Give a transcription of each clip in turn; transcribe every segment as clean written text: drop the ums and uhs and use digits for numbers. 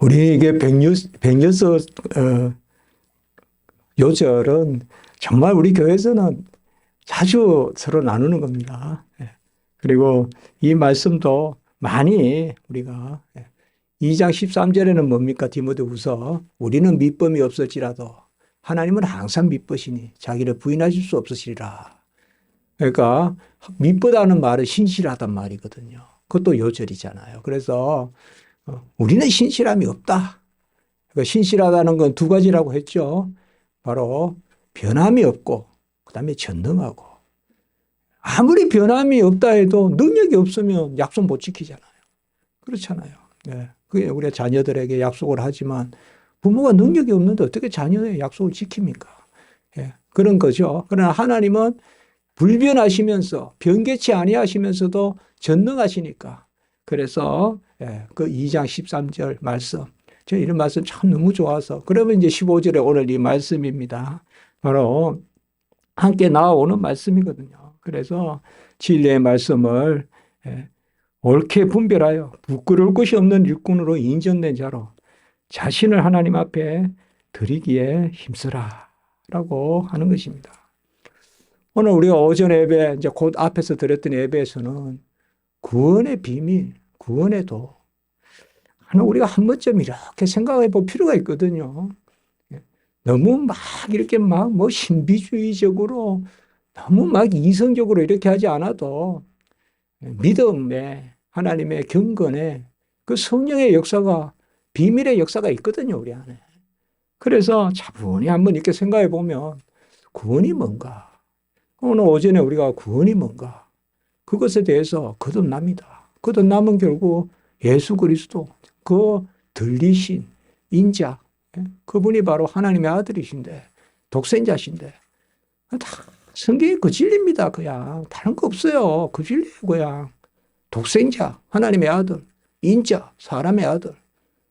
우리 이게 백년서 요절은 정말 우리 교회에서는 자주 서로 나누는 겁니다. 예. 그리고 이 말씀도 많이 우리가 2장 13절에는 뭡니까? 디모데후서 우리는 밑범이 없을지라도 하나님은 항상 밑버시니 자기를 부인하실 수 없으시리라. 그러니까 밑보다는 말은 신실하단 말이거든요. 그것도 요절이잖아요. 그래서 우리는 신실함이 없다. 그러니까 신실하다는 건 두 가지라고 했죠. 바로 변함이 없고 그다음에 전능하고. 아무리 변함이 없다 해도 능력이 없으면 약속 못 지키잖아요. 그렇잖아요. 네. 그게 우리가 자녀들에게 약속을 하지만 부모가 능력이 없는데 어떻게 자녀의 약속을 지킵니까? 예. 그런 거죠. 그러나 하나님은 불변하시면서 변개치 아니하시면서도 전능하시니까. 그래서 그 2장 13절 말씀. 제가 이런 말씀 참 너무 좋아서. 그러면 이제 15절에 오늘 이 말씀입니다. 바로 함께 나아오는 말씀이거든요. 그래서 진리의 말씀을 옳게 분별하여 부끄러울 것이 없는 일꾼으로 인정된 자로 자신을 하나님 앞에 드리기에 힘쓰라 라고 하는 것입니다. 오늘 우리가 오전 예배, 이제 곧 앞에서 드렸던 예배에서는 구원의 비밀, 구원의 도. 우리가 한 번쯤 이렇게 생각해 볼 필요가 있거든요. 너무 막 이렇게 막 뭐 신비주의적으로 너무 막 이성적으로 이렇게 하지 않아도 믿음에 하나님의 경건에 그 성령의 역사가 비밀의 역사가 있거든요, 우리 안에. 그래서 차분히 한번 이렇게 생각해 보면 구원이 뭔가? 오늘 오전에 우리가 구원이 뭔가? 그것에 대해서 거듭납니다. 거듭남은 결국 예수 그리스도, 그 들리신 인자, 그분이 바로 하나님의 아들이신데, 독생자신데, 다 성경이 그 진리입니다. 그냥. 다른 거 없어요. 그 진리예요, 그냥. 독생자, 하나님의 아들, 인자, 사람의 아들.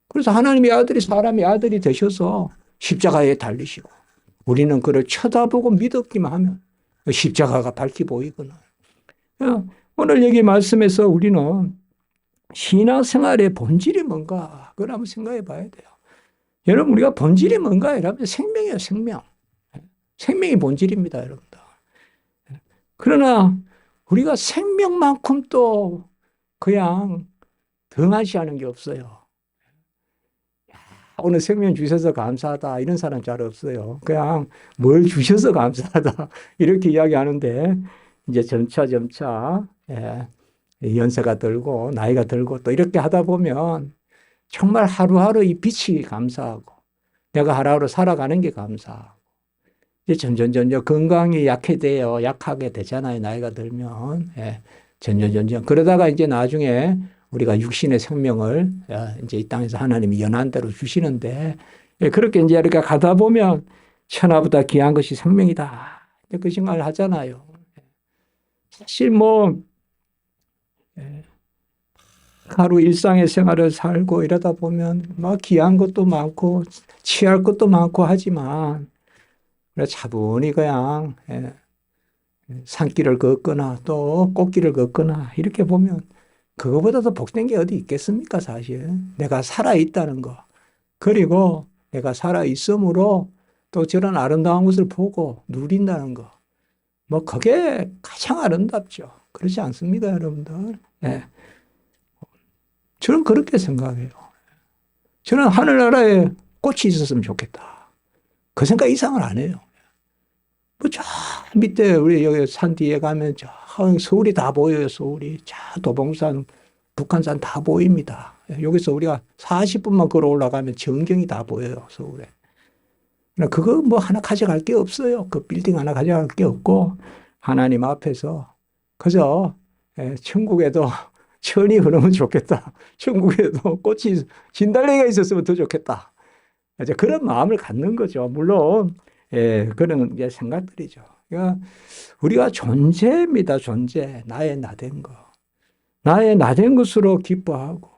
그래서 하나님의 아들이 사람의 아들이 되셔서 십자가에 달리시고, 우리는 그를 쳐다보고 믿었기만 하면 십자가가 밝히 보이거든. 오늘 여기 말씀에서 우리는 신앙생활의 본질이 뭔가, 그걸 한번 생각해 봐야 돼요. 여러분, 우리가 본질이 뭔가? 여러분, 생명이에요, 생명. 생명이 본질입니다, 여러분들. 그러나 우리가 생명만큼 또 그냥 등한시하는 게 없어요. 오늘 생명 주셔서 감사하다 이런 사람 잘 없어요. 그냥 뭘 주셔서 감사하다 이렇게 이야기하는데 이제 점차 연세가 들고 나이가 들고 또 이렇게 하다 보면 정말 하루하루 이 빛이 감사하고 내가 하루하루 살아가는 게 감사하고 이제 점점 건강이 약하게 되잖아요. 나이가 들면. 점점. 그러다가 이제 나중에 우리가 육신의 생명을 이제 이 땅에서 하나님이 연한대로 주시는데 그렇게 이제 이렇게 가다 보면 천하보다 귀한 것이 생명이다. 그 생각을 하잖아요. 사실 뭐 하루 일상의 생활을 살고 이러다 보면 막 귀한 것도 많고 취할 것도 많고 하지만 차분히 그냥 산길을 걷거나 또 꽃길을 걷거나 이렇게 보면 그거보다 더 복된 게 어디 있겠습니까, 사실. 내가 살아있다는 거. 그리고 내가 살아있으므로 또 저런 아름다운 것을 보고 누린다는 거. 뭐 그게 가장 아름답죠. 그렇지 않습니까, 여러분들? 저는 그렇게 생각해요. 저는 하늘나라에 꽃이 있었으면 좋겠다. 그 생각 이상을 안 해요. 뭐 저 밑에 우리 여기 산 뒤에 가면 저 서울이 다 보여요. 서울이. 저 도봉산, 북한산 다 보입니다. 여기서 우리가 40분만 걸어 올라가면 전경이 다 보여요. 서울에. 그거 뭐 하나 가져갈 게 없어요. 그 빌딩 하나 가져갈 게 없고 하나님 앞에서 그저 천국에도 천이 흐르면 좋겠다. 천국에도 꽃이 진달래가 있었으면 더 좋겠다. 이제 그런 마음을 갖는 거죠. 물론 그런 생각들이죠. 그러니까 우리가 존재입니다. 존재. 나의 나된 거. 나의 나된 것으로 기뻐하고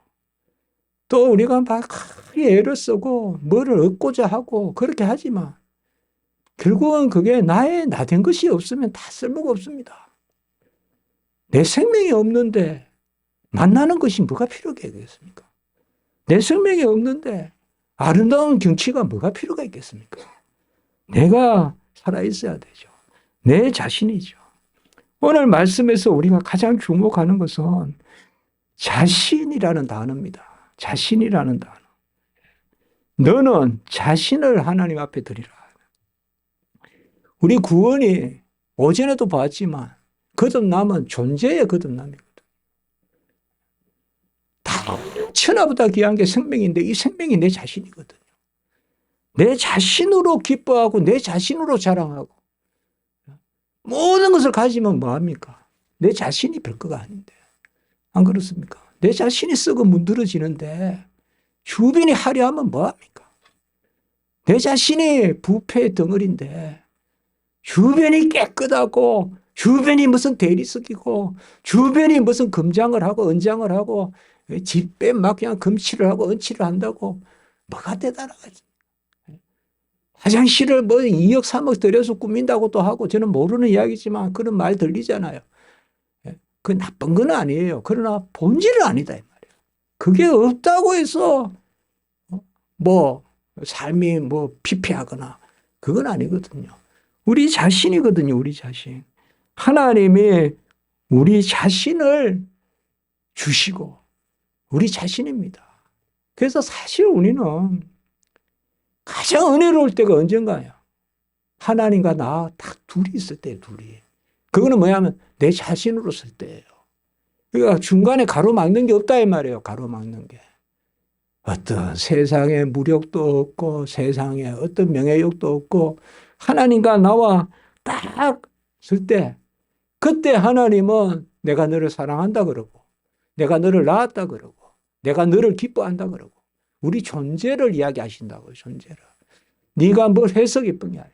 또 우리가 막 크게 애를 쓰고 뭐를 얻고자 하고 그렇게 하지만 결국은 그게 나의 나된 것이 없으면 다 쓸모가 없습니다. 내 생명이 없는데 만나는 것이 뭐가 필요하겠습니까? 내 생명이 없는데 아름다운 경치가 뭐가 필요가 있겠습니까? 내가 살아있어야 되죠. 내 자신이죠. 오늘 말씀에서 우리가 가장 주목하는 것은 자신이라는 단어입니다. 자신이라는 단어. 너는 자신을 하나님 앞에 드리라. 우리 구원이 오전에도 봤지만 거듭남은 존재의 거듭남이거든. 다 천하보다 귀한 게 생명인데 이 생명이 내 자신이거든요. 내 자신으로 기뻐하고 내 자신으로 자랑하고 모든 것을 가지면 뭐합니까? 내 자신이 별거가 아닌데. 안 그렇습니까? 내 자신이 썩어 문드러지는데 주변이 화려하면 뭐합니까? 내 자신이 부패의 덩어리인데 주변이 깨끗하고 주변이 무슨 대리석이고 주변이 무슨 금장을 하고 은장을 하고 집에 막 그냥 금칠을 하고 은칠을 한다고 뭐가 대단하겠습니까? 화장실을 뭐 2억 3억 들여서 꾸민다고도 하고 저는 모르는 이야기지만 그런 말 들리잖아요. 그 나쁜 건 아니에요. 그러나 본질은 아니다 이 말이에요. 그게 없다고 해서 뭐 삶이 뭐 피폐하거나 그건 아니거든요. 우리 자신이거든요. 우리 자신. 하나님이 우리 자신을 주시고 우리 자신입니다. 그래서 사실 우리는 가장 은혜로울 때가 언젠가요? 하나님과 나 딱 둘이 있을 때예요. 둘이. 그거는 뭐냐면 내 자신으로 쓸 때예요. 그러니까 중간에 가로막는 게 없다 이 말이에요. 가로막는 게. 어떤 세상의 무력도 없고 세상에 어떤 명예욕도 없고 하나님과 나와 딱 쓸 때 그때 하나님은 내가 너를 사랑한다 그러고 내가 너를 낳았다 그러고 내가 너를 기뻐한다 그러고 우리 존재를 이야기하신다고요. 존재를. 네가 뭘 해서 기쁜 게 아니라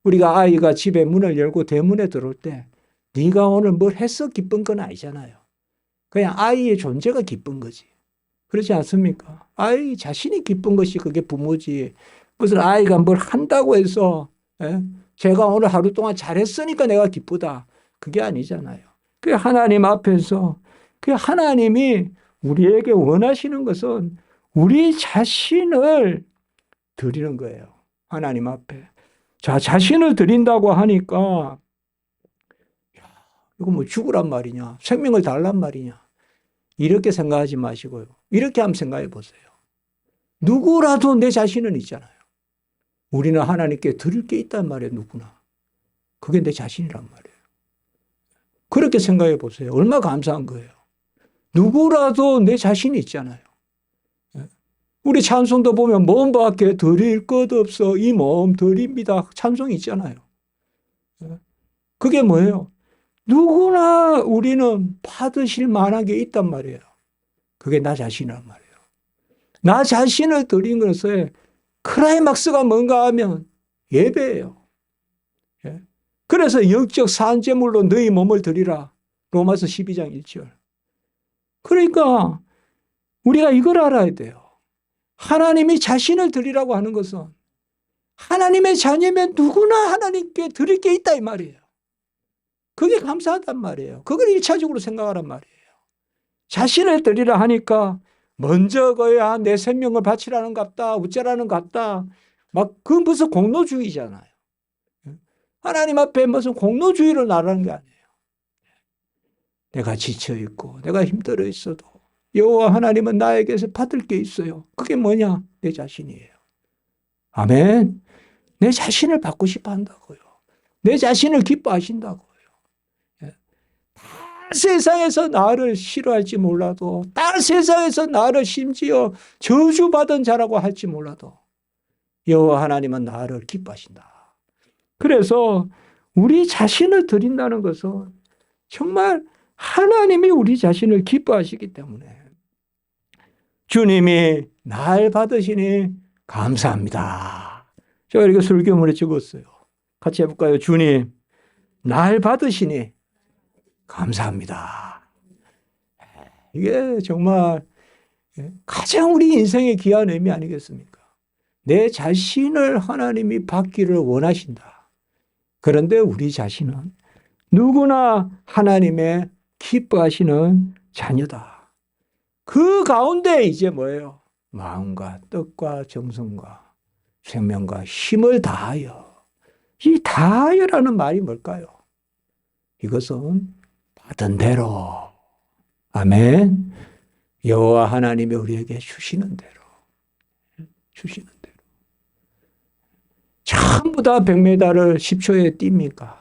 우리가 아이가 집에 문을 열고 대문에 들어올 때 네가 오늘 뭘 해서 기쁜 건 아니잖아요. 그냥 아이의 존재가 기쁜 거지. 그렇지 않습니까? 아이 자신이 기쁜 것이 그게 부모지. 무슨 아이가 뭘 한다고 해서 제가 오늘 하루 동안 잘했으니까 내가 기쁘다. 그게 아니잖아요. 그 하나님 앞에서 그 하나님이 우리에게 원하시는 것은 우리 자신을 드리는 거예요. 하나님 앞에. 자, 자신을 드린다고 하니까 이거 뭐 죽으란 말이냐? 생명을 달란 말이냐? 이렇게 생각하지 마시고요. 이렇게 한번 생각해 보세요. 누구라도 내 자신은 있잖아요. 우리는 하나님께 드릴 게 있단 말이에요. 누구나. 그게 내 자신이란 말이에요. 그렇게 생각해 보세요. 얼마나 감사한 거예요. 누구라도 내 자신이 있잖아요. 우리 찬송도 보면 몸밖에 드릴 것 없어 이 몸 드립니다. 찬송이 있잖아요. 그게 뭐예요? 누구나 우리는 받으실 만한 게 있단 말이에요. 그게 나 자신이란 말이에요. 나 자신을 드린 것에 클라이막스가 뭔가 하면 예배예요. 그래서 영적 산재물로 너희 몸을 드리라. 로마서 12장 1절. 그러니까 우리가 이걸 알아야 돼요. 하나님이 자신을 드리라고 하는 것은 하나님의 자녀면 누구나 하나님께 드릴 게 있다 이 말이에요. 그게 감사하단 말이에요. 그걸 1차적으로 생각하란 말이에요. 자신을 드리라 하니까 먼저 거야 내 생명을 바치라는 것 같다. 어쩌라는 것 같다. 막 그건 무슨 공로주의잖아요. 하나님 앞에 무슨 공로주의를 나라는 게 아니에요. 내가 지쳐있고 내가 힘들어 있어도 여호와 하나님은 나에게서 받을 게 있어요. 그게 뭐냐? 내 자신이에요. 아멘. 내 자신을 받고 싶어 한다고요. 내 자신을 기뻐하신다고요. 세상에서 나를 싫어할지 몰라도 다른 세상에서 나를 심지어 저주받은 자라고 할지 몰라도 여호와 하나님은 나를 기뻐하신다. 그래서 우리 자신을 드린다는 것은 정말 하나님이 우리 자신을 기뻐하시기 때문에 주님이 날 받으시니 감사합니다. 제가 이렇게 설교문에 적었어요. 같이 해볼까요? 주님 날 받으시니 감사합니다. 이게 정말 가장 우리 인생의 귀한 의미 아니겠습니까? 내 자신을 하나님이 받기를 원하신다. 그런데 우리 자신은 누구나 하나님의 기뻐하시는 자녀다. 그 가운데 이제 뭐예요? 마음과 뜻과 정성과 생명과 힘을 다하여. 이 다하여라는 말이 뭘까요? 이것은 받은 대로. 아멘. 여호와 하나님이 우리에게 주시는 대로. 주시는 대로. 전부 다 100m를 10초에 뜁니까?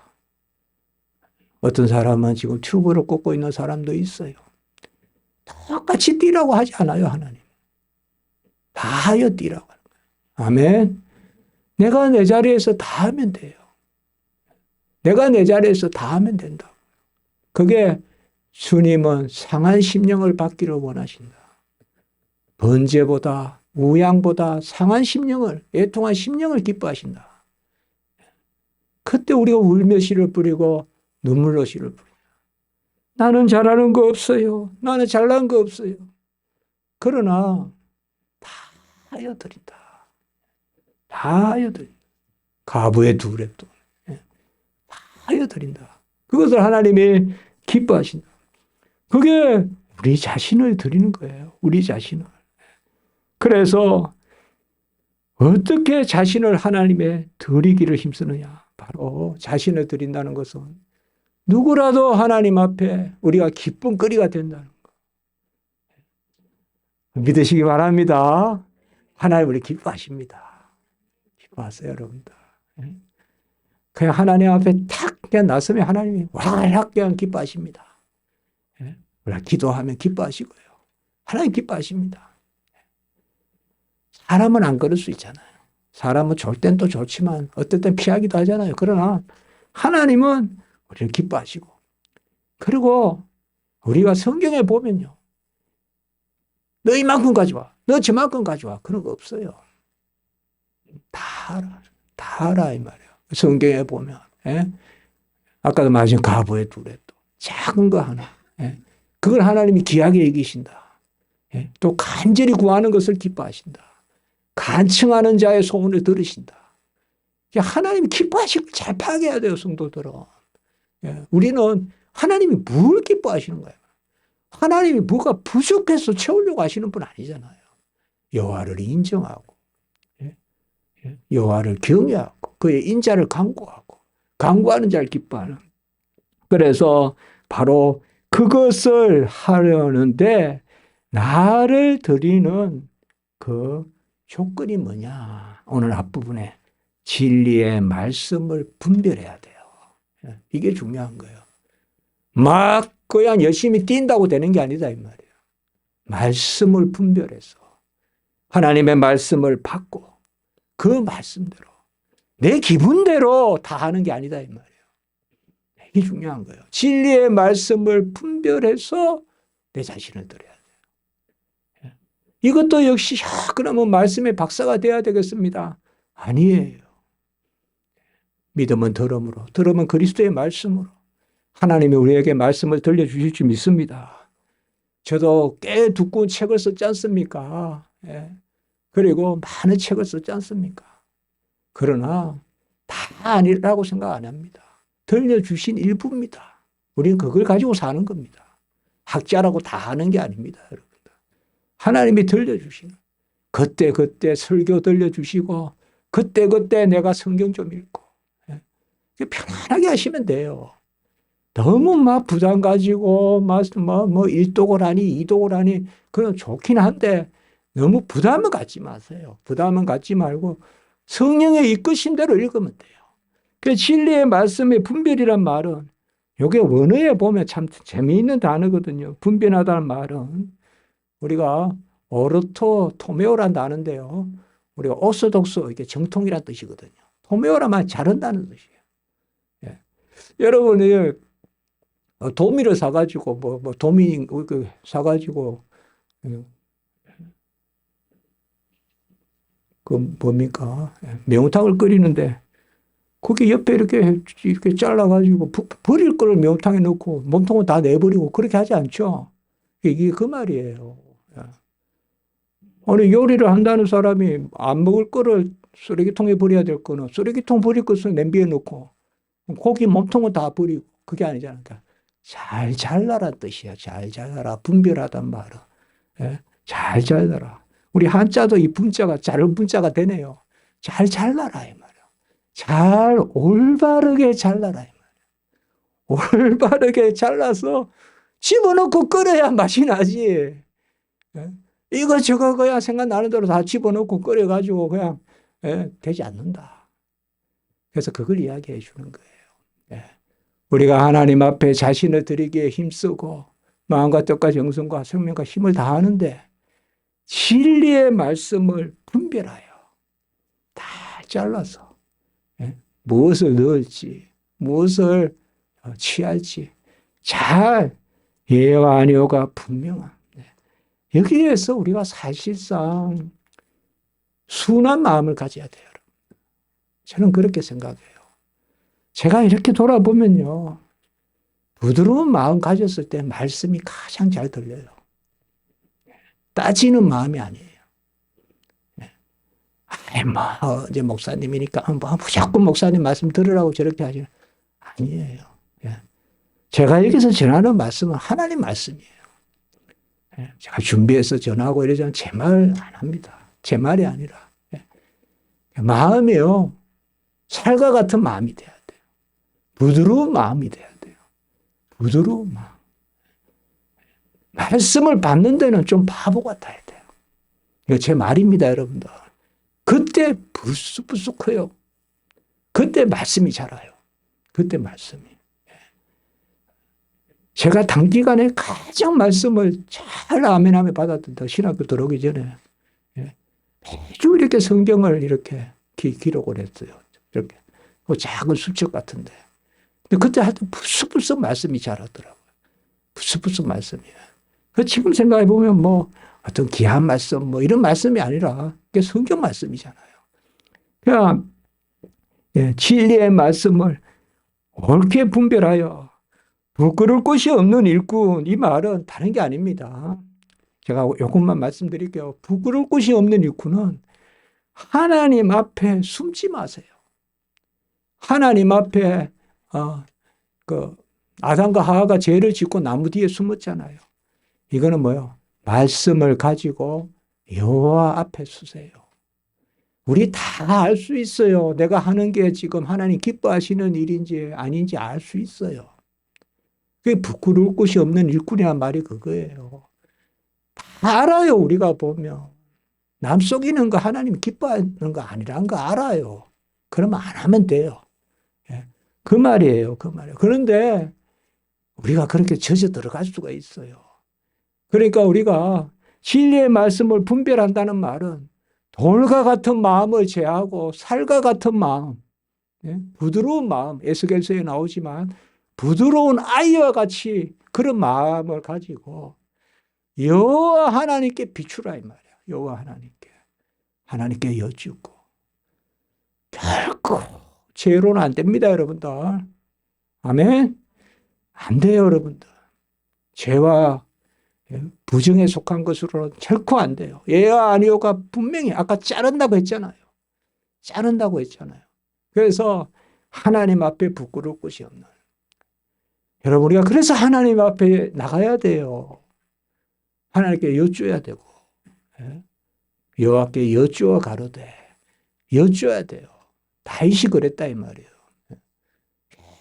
어떤 사람은 지금 튜브를 꽂고 있는 사람도 있어요. 똑같이 뛰라고 하지 않아요, 하나님. 다 하여 뛰라고 하는 거예요. 아멘. 내가 내 자리에서 다 하면 돼요. 내가 내 자리에서 다 하면 된다. 그게 주님은 상한 심령을 받기를 원하신다. 번제보다 우양보다 상한 심령을, 애통한 심령을 기뻐하신다. 그때 우리가 울며 씨를 뿌리고 눈물로 씨를 뿌린다. 나는 잘하는 거 없어요. 나는 잘난 거 없어요. 그러나 다 하여 드린다. 다 하여 드린다. 가부의 두 랩도 다 하여 드린다. 그것을 하나님이 기뻐하신다. 그게 우리 자신을 드리는 거예요. 우리 자신을. 그래서 어떻게 자신을 하나님에 드리기를 힘쓰느냐. 바로 자신을 드린다는 것은 누구라도 하나님 앞에 우리가 기쁨거리가 된다는 거. 믿으시기 바랍니다. 하나님 우리 기뻐하십니다. 기뻐하세요, 여러분들. 그냥 하나님 앞에 탁 그냥 나서면 하나님이 와락 그냥 기뻐하십니다. 우리가 기도하면 기뻐하시고요. 하나님 기뻐하십니다. 사람은 안 그럴 수 있잖아요. 사람은 좋을 땐 또 좋지만 어떨 땐 피하기도 하잖아요. 그러나 하나님은 우리를 기뻐하시고, 그리고 우리가 성경에 보면요. 너 이만큼 가져와. 너 저만큼 가져와. 그런 거 없어요. 다 알아. 다 알아 이 말이에요. 성경에 보면. 예? 아까도 말씀 가부의 두 랩도. 작은 거 하나. 예? 그걸 하나님이 귀하게 여기신다. 예? 또 간절히 구하는 것을 기뻐하신다. 간청하는 자의 소원을 들으신다. 하나님이 기뻐하시고 잘 파악해야 돼요, 성도들은. 예, 우리는 하나님이 뭘 기뻐하시는 거예요? 하나님이 뭐가 부족해서 채우려고 하시는 분 아니잖아요. 여호와를 인정하고, 여호와를 경외하고, 그의 인자를 간구하고, 간구하는 자를 기뻐하는. 그래서 바로 그것을 하려는데 나를 드리는 그 조건이 뭐냐? 오늘 앞부분에 진리의 말씀을 분별해야 돼요. 이게 중요한 거예요. 막 그냥 열심히 뛴다고 되는 게 아니다 이 말이에요. 말씀을 분별해서 하나님의 말씀을 받고 그 말씀대로 내 기분대로 다 하는 게 아니다 이 말이에요. 이게 중요한 거예요. 진리의 말씀을 분별해서 내 자신을 드려야 돼요. 이것도 역시 그러면 말씀의 박사가 돼야 되겠습니다. 아니에요. 믿음은 들음으로, 들음은 그리스도의 말씀으로 하나님이 우리에게 말씀을 들려주실 줄 믿습니다. 저도 꽤 두꺼운 책을 썼지 않습니까? 예. 그리고 많은 책을 썼지 않습니까? 그러나 다 아니라고 생각 안 합니다. 들려주신 일부입니다. 우리는 그걸 가지고 사는 겁니다. 학자라고 다 하는 게 아닙니다, 여러분들. 하나님이 들려주시는 그때 설교 들려주시고 그때 내가 성경 좀 읽고 편안하게 하시면 돼요. 너무 막 부담 가지고 뭐 1독을 하니 2독을 하니 그건 좋긴 한데 너무 부담은 갖지 마세요. 부담은 갖지 말고 성령의 이끄신 대로 읽으면 돼요. 그 진리의 말씀의 분별이란 말은 이게 원어에 보면 참 재미있는 단어거든요. 분별하다는 말은 우리가 오르토 토메오란 단어인데요. 우리가 오소독소 이게 정통이란 뜻이거든요. 토메오란 말 잘한다는 뜻이에요. 예. 여러분이 도미를 사가지고 도미 사가지고 그 뭡니까 매운탕을 끓이는데 거기 옆에 이렇게 잘라가지고 버릴 거를 매운탕에 넣고 몸통은 다 내버리고 그렇게 하지 않죠. 이게 그 말이에요. 아니 요리를 한다는 사람이 안 먹을 거를 쓰레기통에 버려야 될 거는 쓰레기통 버릴 것을 냄비에 넣고 고기 몸통은 다 버리고 그게 아니잖아요. 그러니까 잘 잘라란 뜻이야. 잘 잘라라. 분별하단 말은. 예? 잘 잘라라. 우리 한자도 이 분자가 자른 분자가 되네요. 잘 잘라라 이 말이야. 잘 올바르게 잘라라 이 말이야. 올바르게 잘라서 집어넣고 끓여야 맛이 나지. 예? 이거 저거 그냥 생각나는 대로 다 집어넣고 끓여가지고 그냥 되지 않는다. 그래서 그걸 이야기해 주는 거예요. 예. 우리가 하나님 앞에 자신을 드리기에 힘쓰고 마음과 뜻과 정성과 생명과 힘을 다하는데 진리의 말씀을 분별하여 다 잘라서 무엇을 넣을지 무엇을 취할지 잘 예와 아니오가 분명한 여기에서 우리가 사실상 순한 마음을 가져야 돼요. 저는 그렇게 생각해요. 제가 이렇게 돌아보면요. 부드러운 마음 가졌을 때 말씀이 가장 잘 들려요. 따지는 마음이 아니에요. 이제 목사님이니까 자꾸 목사님 말씀 들으라고 저렇게 하지. 아니에요. 제가 여기서 전하는 말씀은 하나님 말씀이에요. 제가 준비해서 전하고 이러자면 제 말 안 합니다. 제 말이 아니라. 마음이요. 살과 같은 마음이 돼야 돼요. 부드러운 마음이 돼야 돼요. 부드러운 마음. 말씀을 받는 데는 좀 바보 같아야 돼요. 이거 제 말입니다, 여러분들. 그때 불쑥불쑥 커요. 그때 말씀이 자라요. 그때 말씀이. 제가 단기간에 가장 말씀을 잘 아멘하며 받았던 신학교 들어오기 전에 매주 이렇게 성경을 이렇게 기록을 했어요. 이렇게 작은 수첩 같은데. 근데 그때 하여튼 불쑥불쑥 말씀이 자라더라고요. 불쑥불쑥 말씀이에요. 지금 생각해 보면 뭐 어떤 귀한 말씀 뭐 이런 말씀이 아니라 그게 성경 말씀이잖아요. 그냥 진리의 말씀을 옳게 분별하여 부끄러울 것이 없는 일꾼 이 말은 다른 게 아닙니다. 제가 이것만 말씀드릴게요. 부끄러울 것이 없는 일꾼은 하나님 앞에 숨지 마세요. 하나님 앞에 아담과 하와가 죄를 짓고 나무 뒤에 숨었잖아요. 이거는 뭐요? 말씀을 가지고 여호와 앞에 서세요. 우리 다 알 수 있어요. 내가 하는 게 지금 하나님 기뻐하시는 일인지 아닌지 알 수 있어요. 그게 부끄러울 것이 없는 일꾼이란 말이 그거예요. 다 알아요. 우리가 보면. 남 속이는 거 하나님 기뻐하는 거 아니라는 거 알아요. 그러면 안 하면 돼요. 그 말이에요. 그 말이에요. 그런데 우리가 그렇게 젖어 들어갈 수가 있어요. 그러니까 우리가 진리의 말씀을 분별한다는 말은 돌과 같은 마음을 제하고 살과 같은 마음, 부드러운 마음, 에스겔서에 나오지만 부드러운 아이와 같이 그런 마음을 가지고 여호와 하나님께 비추라 이 말이야. 여호와 하나님께 여쭙고 결코 죄로는 안 됩니다, 여러분들. 아멘. 안 돼요, 여러분들. 죄와 부정에 속한 것으로는 결코 안 돼요. 예와 아니오가 분명히 아까 자른다고 했잖아요. 자른다고 했잖아요. 그래서 하나님 앞에 부끄러울 것이 없는. 여러분 우리가 그래서 하나님 앞에 나가야 돼요. 하나님께 여쭈어야 되고 여호와께 여쭈어 가로되 여쭈어야 돼요. 다윗이 그랬다 이 말이에요.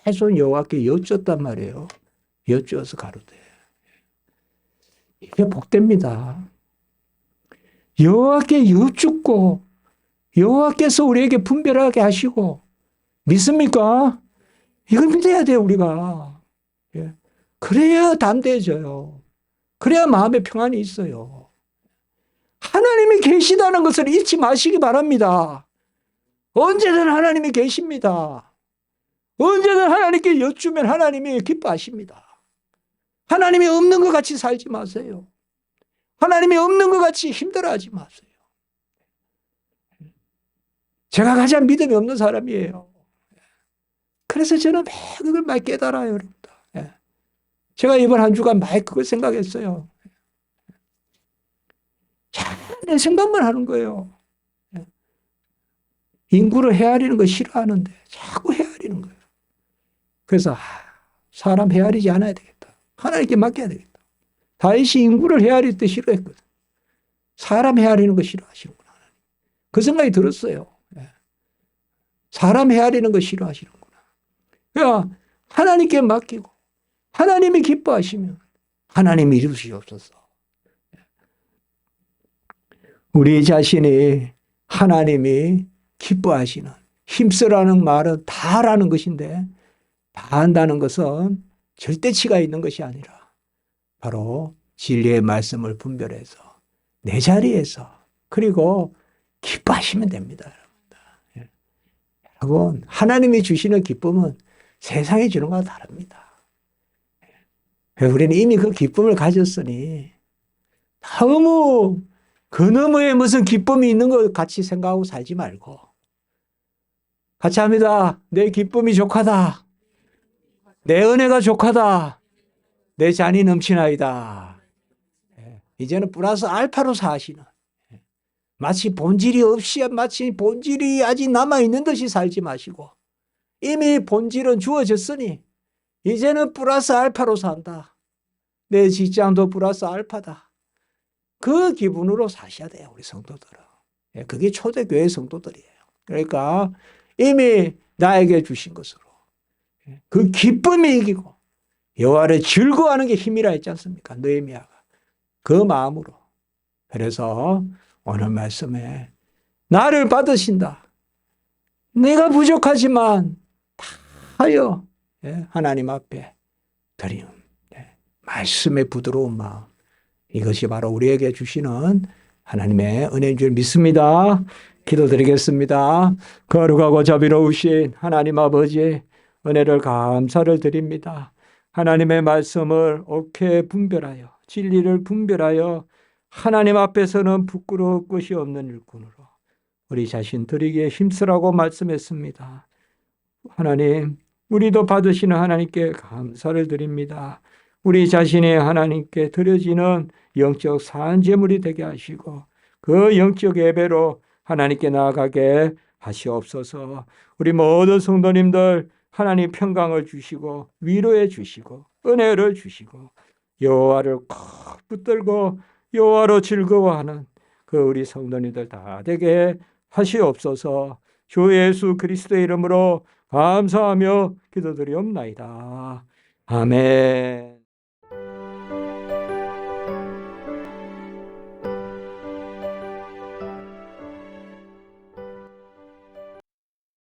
계속 여호와께 여쭈었단 말이에요. 여쭈어서 가로되. 이게 복됩니다. 여호와께 여쭙고 여호와께서 우리에게 분별하게 하시고 믿습니까? 이걸 믿어야 돼요 우리가. 그래야 담대해져요. 그래야 마음에 평안이 있어요. 하나님이 계시다는 것을 잊지 마시기 바랍니다. 언제든 하나님이 계십니다. 언제든 하나님께 여쭈면 하나님이 기뻐하십니다. 하나님이 없는 것 같이 살지 마세요. 하나님이 없는 것 같이 힘들어하지 마세요. 제가 가장 믿음이 없는 사람이에요. 그래서 저는 매 그걸 많이 깨달아요, 여러분들. 제가 이번 한 주간 많이 그걸 생각했어요. 내 생각만 하는 거예요. 인구를 헤아리는 거 싫어하는데 자꾸 헤아리는 거예요. 그래서 사람 헤아리지 않아야 되겠다. 하나님께 맡겨야 되겠다. 다윗이 인구를 헤아릴 때 싫어했거든. 사람 헤아리는 거 싫어하시는구나. 그 생각이 들었어요. 사람 헤아리는 거 싫어하시는구나. 그러니까 하나님께 맡기고 하나님이 기뻐하시면 하나님이 이루시옵소서. 우리 자신이 하나님이 기뻐하시는, 힘쓰라는 말은 다라는 것인데, 다 한다는 것은 절대치가 있는 것이 아니라 바로 진리의 말씀을 분별해서 내 자리에서, 그리고 기뻐하시면 됩니다. 여러분, 하나님이 주시는 기쁨은 세상에 주는 것과 다릅니다. 우리는 이미 그 기쁨을 가졌으니 너무 그 너머에 무슨 기쁨이 있는 것 같이 생각하고 살지 말고, 같이 합니다. 내 기쁨이 족하다. 내 은혜가 족하다. 내 잔이 넘치나이다. 이제는 플러스 알파로 사시는, 마치 본질이 없이, 마치 본질이 아직 남아있는 듯이 살지 마시고, 이미 본질은 주어졌으니 이제는 플러스 알파로 산다. 내 직장도 플러스 알파다. 그 기분으로 사셔야 돼요, 우리 성도들은. 그게 초대교회 성도들이에요. 그러니까 이미 나에게 주신 것으로 그 기쁨이 이기고 여호와를 즐거워하는 게 힘이라 했지 않습니까? 느헤미야가. 그 마음으로. 그래서 오늘 말씀에 나를 받으신다. 내가 부족하지만 다하여 하나님 앞에 드리는 말씀의 부드러운 마음. 이것이 바로 우리에게 주시는 하나님의 은혜인 줄 믿습니다. 기도드리겠습니다. 거룩하고 자비로우신 하나님 아버지, 은혜를 감사를 드립니다. 하나님의 말씀을 옳게 분별하여, 진리를 분별하여 하나님 앞에서는 부끄러울 것이 없는 일꾼으로 우리 자신 드리기에 힘쓰라고 말씀했습니다. 하나님, 우리도 받으시는 하나님께 감사를 드립니다. 우리 자신이 하나님께 드려지는 영적 산제물이 되게 하시고 그 영적 예배로 하나님께 나아가게 하시옵소서. 우리 모든 성도님들 하나님 평강을 주시고 위로해 주시고 은혜를 주시고 여호와를 꼭 붙들고 여호와로 즐거워하는 그 우리 성도님들 다 되게 하시옵소서. 주 예수 그리스도의 이름으로 감사하며 기도드리옵나이다. 아멘.